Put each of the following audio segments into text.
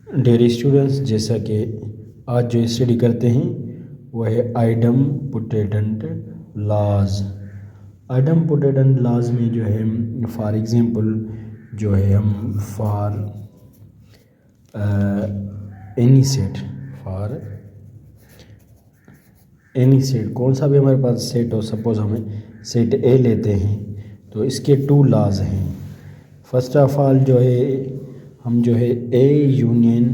Dear students, जैसा कि आज जो स्टडी करते हैं वो है idempotent laws. Idempotent laws में जो है फॉर एग्जांपल जो है हम for any set, for any set, कौन सा भी हमारे पास सेट हो, सपोज हमें सेट ए लेते हैं तो इसके टू लॉज हैं। फर्स्ट ऑफ ऑल जो है हम जो है ए यूनियन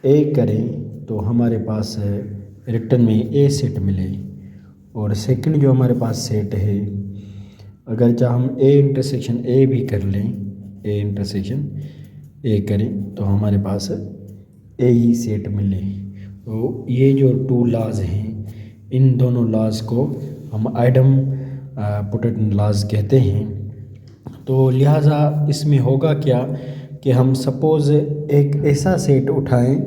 ए करें तो हमारे पास रिटर्न में ए सेट मिले, और सेकंड जो हमारे पास सेट है अगर चाहे हम ए इंटरसेक्शन ए भी कर लें, ए इंटरसेक्शन ए करें तो हमारे पास ए ही सेट मिले। तो ये जो टू लॉज हैं इन दोनों लॉज को हम आइडम पोटेंट लॉज कहते हैं। तो लिहाजा इसमें होगा क्या कि हम सपोज़ एक ऐसा सेट उठाएं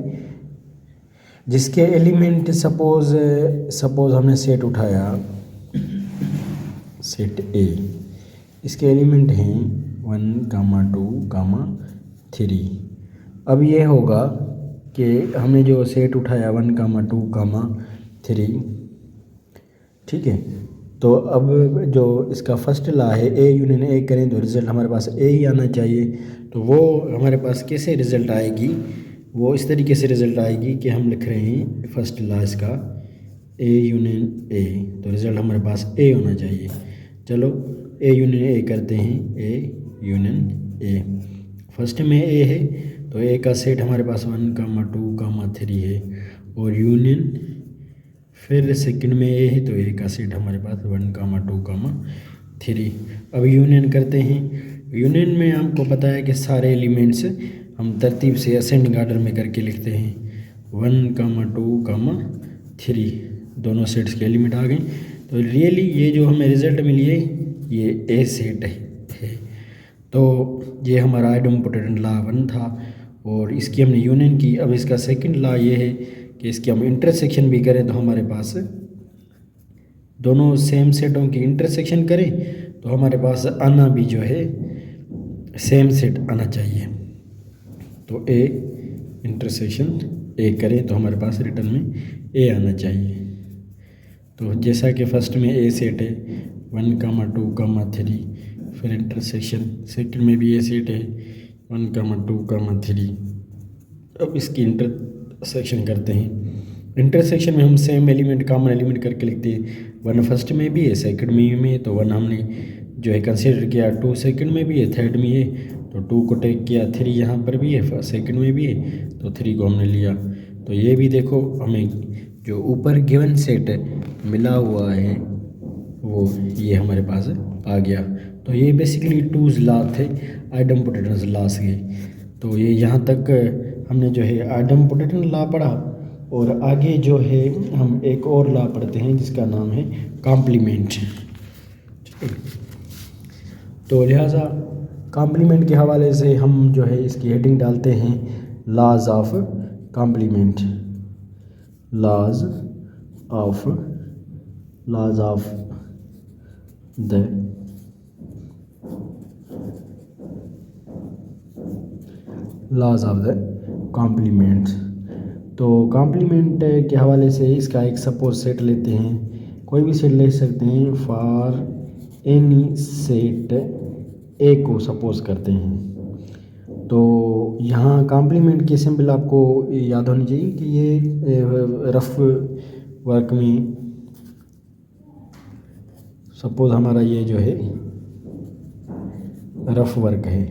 जिसके एलिमेंट सपोज़ हमने सेट उठाया सेट ए, इसके एलिमेंट हैं 1, 2, 3। अब ये होगा कि हमने जो सेट उठाया 1, 2, 3, ठीक है। तो अब जो इसका फर्स्ट लॉ है ए यूनियन ए करें तो रिज़ल्ट हमारे पास ए ही आना चाहिए। तो वो हमारे पास कैसे रिज़ल्ट आएगी, वो इस तरीके से रिज़ल्ट आएगी कि हम लिख रहे हैं फर्स्ट लॉ इसका ए यूनियन ए, तो रिज़ल्ट हमारे पास ए होना चाहिए। चलो ए यूनियन ए करते हैं, ए यूनियन ए, फर्स्ट में ए है तो ए का सेट हमारे पास 1, 2, 3 है, और यूनियन फिर सेकंड में ए है तो ए का सेट हमारे पास 1, 2, 3। अब यूनियन करते हैं, यूनियन में हमको पता है कि सारे एलिमेंट्स हम तरतीब से असेंडिंग आर्डर में करके लिखते हैं। 1, 2, 3 दोनों सेट्स के एलिमेंट आ गए। तो रियली ये जो हमें रिज़ल्ट मिली है ये ए सेट है। तो ये हमारा आइडम पोटेंट लॉ 1 था और इसकी हमने यूनियन की। अब इसका सेकंड लॉ ये है कि इसकी हम इंटरसेक्शन भी करें तो हमारे पास दोनों सेम सेटों की इंटरसेक्शन करें तो हमारे पास आना भी जो है सेम सेट आना चाहिए। तो ए इंटरसेक्शन ए करें तो हमारे पास रिटर्न में ए आना चाहिए। तो जैसा कि फर्स्ट में ए सेट है 1, 2, 3, फिर इंटरसेक्शन सेकंड में भी ए सेट है 1, 2, 3। अब इसकी इंटरसेक्शन करते हैं। इंटरसेक्शन में हम सेम एलिमेंट कॉमन एलिमेंट करके लिखते हैं। 1 फर्स्ट में भी है, सेकंड में है तो 1 हमने जो है कंसीडर किया, 2 सेकंड में भी है, थर्ड में है तो 2 को टेक किया, 3 यहाँ पर भी है, सेकंड में भी है तो 3 को हमने लिया। तो ये भी देखो हमें जो ऊपर गिवन सेट मिला हुआ है वो ये हमारे पास आ गया। तो ये बेसिकली टूज लॉ थे आइडम पोटेंट लॉस के। तो ये यहाँ तक हमने जो है आइडम पोटेंट लॉ पढ़ा, और आगे जो है हम एक और लॉ पढ़ते हैं जिसका नाम है कॉम्प्लीमेंट। तो लिहाजा कॉम्प्लीमेंट के हवाले से हम जो है इसकी हेडिंग डालते हैं laws of complement, laws of the laws of the complement. तो कॉम्प्लीमेंट के हवाले से इसका एक सपोज सेट लेते हैं, कोई भी सेट ले सकते हैं। फॉर एनी सेट ए को सपोज करते हैं। तो यहाँ कॉम्प्लीमेंट की सिंबल आपको याद होनी चाहिए कि ये रफ वर्क में सपोज हमारा ये जो है रफ वर्क है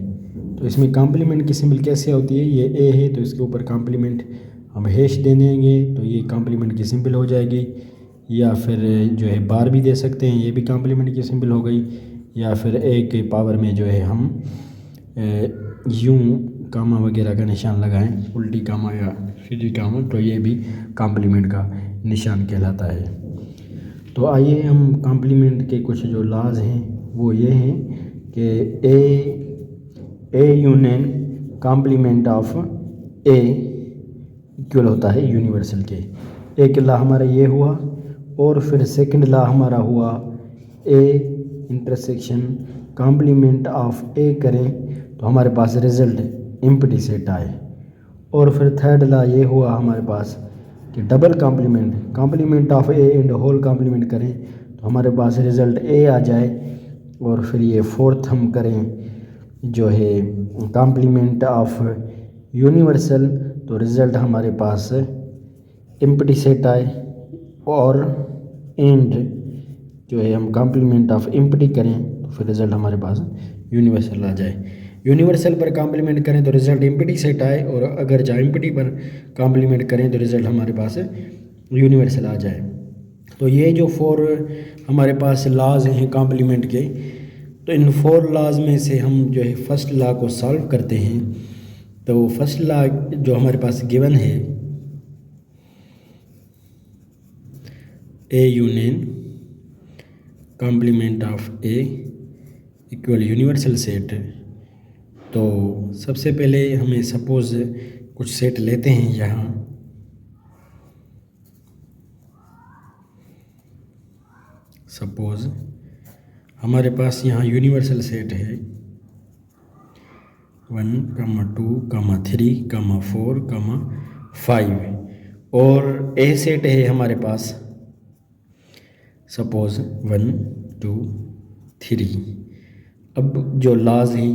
तो इसमें कॉम्प्लीमेंट की सिंबल कैसे होती है, ये ए है तो इसके ऊपर कॉम्प्लीमेंट हम हैश दे देंगे तो ये कॉम्प्लीमेंट की सिंबल हो जाएगी, या फिर जो है बार भी दे सकते हैं, ये भी कॉम्प्लीमेंट की सिंबल हो गई, या फिर ए के पावर में जो है हम यूं कामा वगैरह का निशान लगाएं, उल्टी कामा या सीधी कामा, तो ये भी कॉम्प्लीमेंट का निशान कहलाता है। तो आइए हम कॉम्प्लीमेंट के कुछ जो लॉज हैं वो ये हैं कि A union complement of A equal होता है यूनिवर्सल के। एक लॉ हमारा ये हुआ, और फिर सेकंड लॉ हमारा हुआ ए इंटरसेक्शन कॉम्प्लीमेंट ऑफ ए करें तो हमारे पास रिजल्ट एम्प्टी सेट आए, और फिर थर्ड लॉ ये हुआ हमारे पास कि double complement of A and whole complement करें तो हमारे पास रिज़ल्ट ए आ जाए। और फिर ये फोर्थ हम करें जो है कॉम्प्लीमेंट ऑफ यूनिवर्सल, तो रिज़ल्ट हमारे पास एम्प्टी सेट आए। और एंड जो है हम कॉम्प्लीमेंट ऑफ एम्प्टी करें तो फिर रिज़ल्ट हमारे पास यूनिवर्सल आ जाए। यूनिवर्सल पर कॉम्प्लीमेंट करें तो रिज़ल्ट एम्प्टी सेट आए, और अगर जहाँ एम्प्टी पर कॉम्प्लीमेंट करें तो रिज़ल्ट हमारे पास यूनिवर्सल आ जाए। तो ये जो 4 हमारे पास लॉज हैं कॉम्प्लीमेंट के, तो इन 4 लॉज में से हम जो है फर्स्ट लॉ को सॉल्व करते हैं। तो फर्स्ट लॉ जो हमारे पास गिवन है A union complement of A equal universal set. तो सबसे पहले हमें सपोज़ कुछ सेट लेते हैं। यहाँ सपोज़ हमारे पास यहाँ यूनिवर्सल सेट है 1, 2, 3, 4, 5, और ए सेट है हमारे पास सपोज़ 1, 2, 3। अब जो लॉज हैं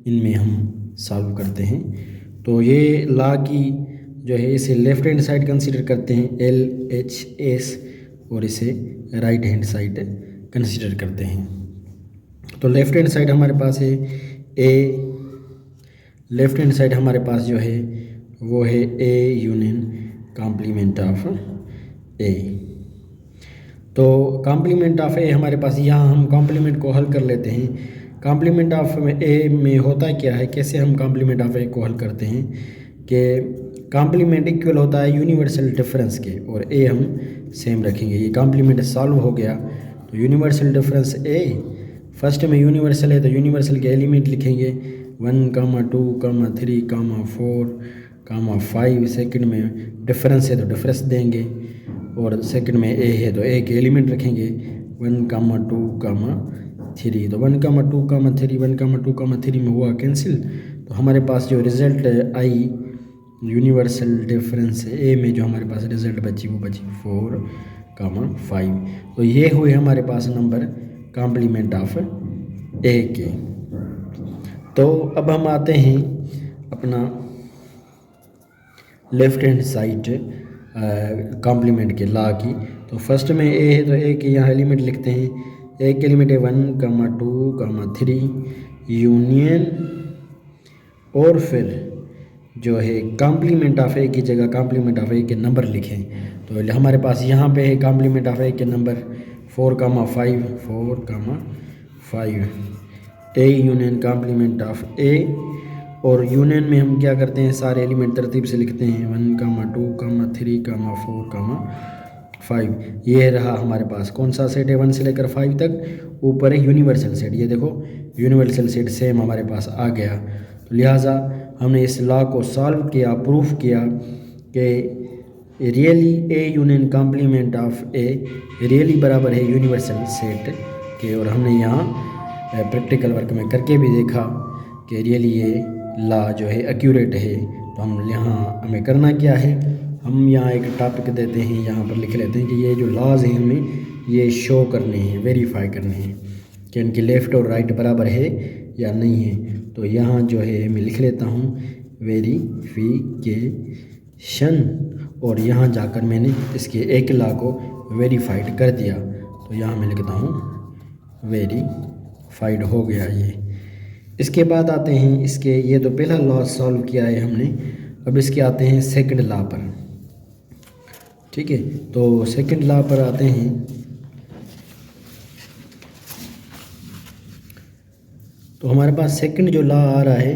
इनमें हम सॉल्व करते हैं। तो ये लॉ की जो है इसे लेफ़्ट हैंड साइड कंसीडर करते हैं LHS, और इसे राइट हैंड साइड कंसीडर करते हैं। तो लेफ़्ट हैंड साइड हमारे पास है ए, लेफ़्ट हैंड साइड हमारे पास जो है वो है ए यूनियन कॉम्प्लीमेंट ऑफ ए। तो कॉम्प्लीमेंट ऑफ ए हमारे पास, यहाँ हम कॉम्प्लीमेंट को हल कर लेते हैं। कॉम्प्लीमेंट ऑफ ए में होता क्या है, कैसे हम कॉम्प्लीमेंट ऑफ ए को हल करते हैं कि कॉम्प्लीमेंट इक्वल होता है यूनिवर्सल डिफरेंस के, और ए हम सेम रखेंगे। ये कॉम्प्लीमेंट सॉल्व हो गया। तो यूनिवर्सल डिफरेंस ए, फर्स्ट में यूनिवर्सल है तो यूनिवर्सल के एलिमेंट लिखेंगे 1, 2, 3, 4, 5। सेकंड में डिफरेंस है तो डिफरेंस देंगे, और सेकंड में ए है तो ए के एलिमेंट रखेंगे 1, 2, 3। तो 1, 2, 3, 1, 2, 3 में हुआ कैंसिल। तो हमारे पास जो रिज़ल्ट आई यूनिवर्सल डिफरेंस ए में जो हमारे पास रिज़ल्ट बची वो बची 4, 5। तो ये हुए हमारे पास नंबर कॉम्प्लीमेंट ऑफ ए के। तो अब हम आते हैं अपना लेफ़्ट हैंड साइड कॉम्प्लीमेंट के लॉ की। तो फर्स्ट में ए है तो ए के यहाँ एलिमेंट लिखते हैं। ए के एलिमेंट है 1, 2, 3 यूनियन, और फिर जो है कॉम्प्लीमेंट ऑफ ए की जगह कॉम्प्लीमेंट ऑफ ए के नंबर लिखें। तो हमारे पास यहाँ पे है कॉम्प्लीमेंट ऑफ ए के number 4, 5 A union complement of A. और यूनियन में हम क्या करते हैं, सारे एलिमेंट तरतीब से लिखते हैं 1, 2, 3, 4, 5। ये रहा हमारे पास कौन सा सेट है 1 से लेकर 5 तक। ऊपर है यूनिवर्सल सेट, ये देखो यूनिवर्सल सेट सेम हमारे पास आ गया। तो लिहाजा हमने इस लॉ को सॉल्व किया, प्रूफ किया कि really A union complement of A really बराबर है यूनिवर्सल सेट के। और हमने यहाँ प्रैक्टिकल वर्क में करके भी देखा कि रियली ये लॉ जो है एक्यूरेट है। तो हम यहाँ हमें करना क्या है, हम यहाँ एक टॉपिक देते हैं, यहाँ पर लिख लेते हैं कि ये जो लॉज हैं हमें ये शो करने हैं, वेरीफाई करने हैं कि इनकी लेफ़्ट और राइट बराबर है या नहीं है। तो यहाँ जो है मैं लिख लेता हूँ वेरीफिकेशन, और यहाँ जाकर मैंने इसके एक लॉ को वेरीफाइड कर दिया। तो यहाँ मैं लिखता हूँ वेरीफाइड हो गया ये। इसके बाद आते हैं इसके, ये तो पहला लॉ सॉल्व किया है हमने, अब इसके आते हैं सेकंड लॉ पर। ठीक है, तो सेकंड लॉ पर आते हैं। तो हमारे पास सेकंड जो लॉ आ रहा है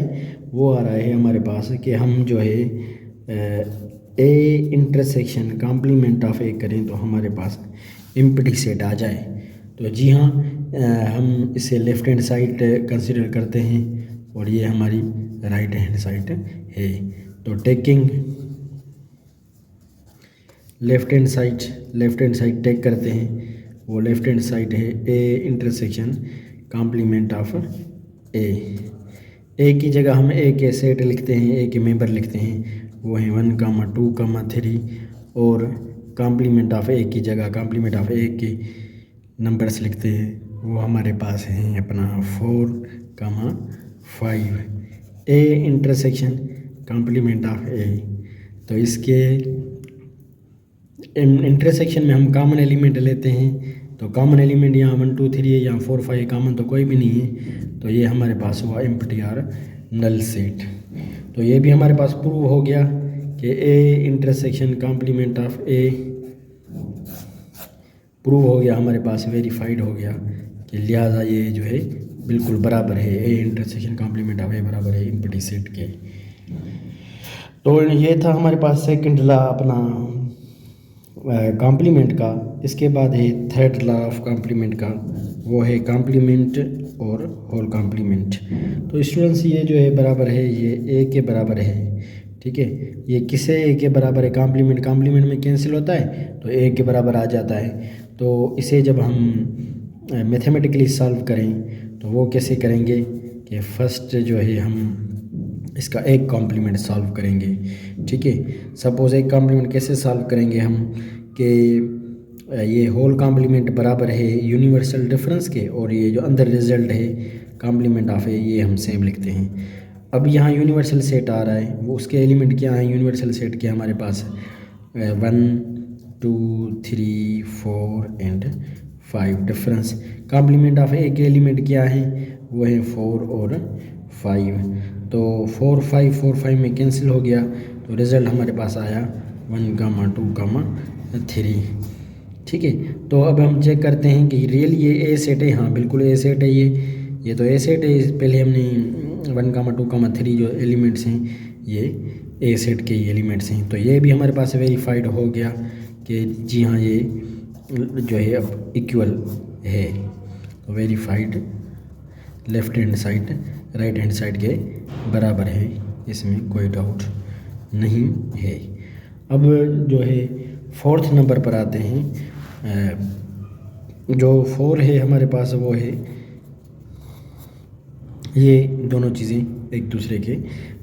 वो आ रहा है हमारे पास कि हम जो है ए इंटरसेक्शन कॉम्प्लीमेंट ऑफ ए करें तो हमारे पास एम्प्टी सेट आ जाए। तो जी हाँ, हम इसे लेफ़्ट हैंड साइड कंसीडर करते हैं और ये हमारी राइट हैंड साइड है। तो taking left hand side take करते हैं, वो लेफ़्ट हैंड साइड है A intersection complement of A. A की जगह हम ए के सेट लिखते हैं, ए के मेंबर लिखते हैं। वो है 1, 2, 3 और कॉम्प्लीमेंट ऑफ ए की जगह कॉम्प्लीमेंट ऑफ ए के नंबर्स लिखते हैं, वो हमारे पास हैं अपना 4, 5। ए इंटरसेक्शन कॉम्प्लीमेंट ऑफ ए, तो इसके इंटरसेक्शन में हम कॉमन एलिमेंट लेते हैं, तो कॉमन एलिमेंट यहाँ 1, 2, 3 है, यहाँ 4, 5 कॉमन तो कोई भी नहीं है, तो ये हमारे पास हुआ एम्प्टी और नल सेट। तो ये भी हमारे पास प्रूव हो गया कि A intersection complement of A prove हो गया, हमारे पास वेरीफाइड हो गया कि लिहाजा ये जो है बिल्कुल बराबर है, ए इंटरसेक्शन कॉम्प्लीमेंट ऑफ ए बराबर है एम्प्टी सेट के। तो ये था हमारे पास सेकंड लॉ अपना कॉम्प्लीमेंट का। इसके बाद है थर्ड लॉ ऑफ कॉम्प्लीमेंट का, वो है कॉम्प्लीमेंट और होल कॉम्प्लीमेंट। तो स्टूडेंट्स ये जो है बराबर है, ये ए के बराबर है, ठीक है। ये किसे ए के बराबर है, कॉम्प्लीमेंट में कैंसिल होता है तो ए के बराबर आ जाता है। तो इसे जब हम मैथमेटिकली सॉल्व करें तो वो कैसे करेंगे कि फर्स्ट जो है हम इसका एक कॉम्प्लीमेंट सॉल्व करेंगे, ठीक है। सपोज़ एक कॉम्प्लीमेंट कैसे सॉल्व करेंगे हम कि ये होल कॉम्प्लीमेंट बराबर है यूनिवर्सल डिफरेंस के, और ये जो अंदर रिजल्ट है कॉम्प्लीमेंट ऑफ ए ये हम सेम लिखते हैं। अब यहाँ यूनिवर्सल सेट आ रहा है, वो उसके एलिमेंट क्या हैं यूनिवर्सल सेट के हमारे पास 1, 2, 3, 4 and 5 difference. Complement of A के एलिमेंट क्या हैं, वो है 4 और 5। तो 4, 5 में कैंसिल हो गया, तो रिज़ल्ट हमारे पास आया 1, 2, 3, ठीक है। तो अब हम चेक करते हैं कि रियल ये ए सेट है, हाँ बिल्कुल ए सेट है, ये तो ए सेट है। पहले हमने 1, 2, 3 जो एलिमेंट्स हैं ये ए सेट के ही एलिमेंट्स हैं, तो ये भी हमारे पास वेरीफाइड हो गया कि जी हाँ ये जो है अब इक्वल है। तो verified left hand side right hand side के बराबर है, इसमें कोई डाउट नहीं है। अब जो है फोर्थ नंबर पर आते हैं। जो 4 है हमारे पास वो है ये दोनों चीज़ें एक दूसरे के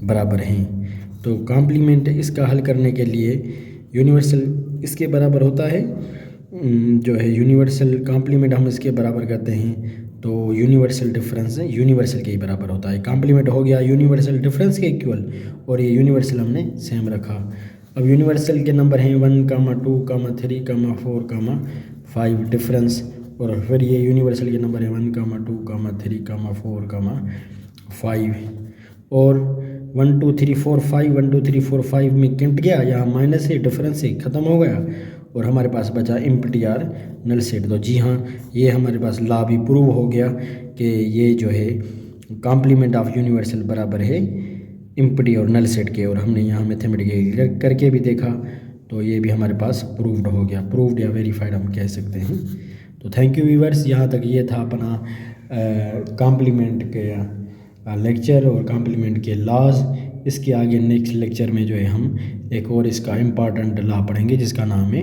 बराबर हैं। तो कॉम्प्लीमेंट इसका हल करने के लिए यूनिवर्सल इसके बराबर होता है, जो है यूनिवर्सल कॉम्प्लीमेंट हम इसके बराबर करते हैं तो यूनिवर्सल डिफरेंस यूनिवर्सल के ही बराबर होता है। कॉम्प्लीमेंट हो गया यूनिवर्सल डिफरेंस के इक्वल, और ये यूनिवर्सल हमने सेम रखा। अब यूनिवर्सल के नंबर हैं 1, 2, 3, 4, 5 डिफरेंस, और फिर ये यूनिवर्सल के नंबर है 1, 2, 3, 4, 5। और 1, 2, 3, 4, 5 1, 2, 3, 4, 5 में कट गया, यहाँ माइनस से डिफरेंस से ख़त्म हो गया, और हमारे पास बचा एम्प्टी आर नल सेट। तो जी हाँ ये हमारे पास लॉ भी प्रूव हो गया कि ये जो है कॉम्प्लीमेंट ऑफ यूनिवर्सल बराबर है एम्प्टी और नल सेट के, और हमने यहाँ मैथमेटिकली करके भी देखा तो ये भी हमारे पास प्रूव्ड हो गया, प्रूव्ड या वेरीफाइड हम कह सकते हैं। तो थैंक यू व्यूअर्स, यहाँ तक ये था अपना कॉम्प्लीमेंट के लेक्चर और कॉम्प्लीमेंट के लॉज। इसके आगे नेक्स्ट लेक्चर में जो है हम एक और इसका इम्पॉर्टेंट लॉ पढ़ेंगे जिसका नाम है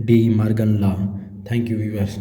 De Morgan law. Thank you viewers.